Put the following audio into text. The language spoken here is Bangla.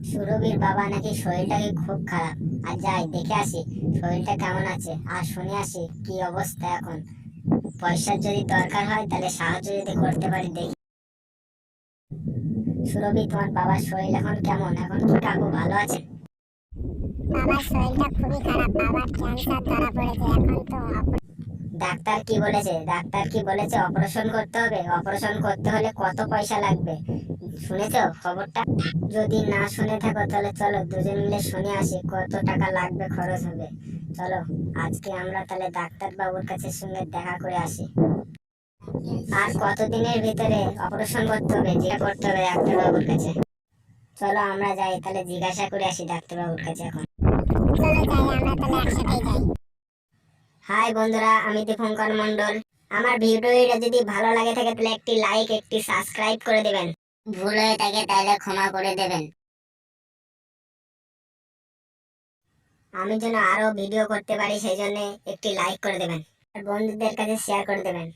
সুরভির বাবা নাকি শরীরটাকে খুব খারাপ। আর যাই দেখে আসি শরীরটা কেমন আছে, আর শুনে আসি কি অবস্থা এখন। পয়সার যদি দরকার হয় তাহলে সাহায্য যদি করতে পারি দেখি। সুরভি, তোমার বাবার শরীর এখন কেমন? এখন কি কাকু ভালো আছে? বাবার শরীরটা খুবই খারাপ, বাবার ক্যান্সার ধরা পড়েছে। এখন তো ডাক্তার কি বলেছে? ডাক্তার কি বলেছে অপারেশন করতে হবে? অপারেশন করতে হলে কত পয়সা লাগবে? শুনেছো খবরটা? যদি না শুনে থাকো তাহলে চলো দুজন মিলে শুনে আসি কত টাকা লাগবে, খরচ হবে। চলো আজকে আমরা তাহলে ডাক্তার বাবুর কাছে সঙ্গে দেখা করে আসি। আর কতদিনের ভিতরে অপারেশন করতে হবে জিজ্ঞাসা করতে হবে ডাক্তার বাবুর কাছে। চলো আমরা যাই তাহলে জিজ্ঞাসা করে আসি ডাক্তার বাবুর কাছে এখন। চলো যাই, আমরা তাহলে একসাথেই যাই। হাই বন্ধুরা, আমি দীপঙ্কর মন্ডল। আমার ভিডিওটা যদি ভালো লাগে থাকে তাহলে একটি লাইক, একটি সাবস্ক্রাইব করে দেবেন। ভুল হয়ে থাকে তাহলে ক্ষমা করে দেবেন। আমি যেন আরো ভিডিও করতে পারি সেই জন্য একটি লাইক করে দেবেন আর বন্ধুদের কাছে শেয়ার করে দেবেন।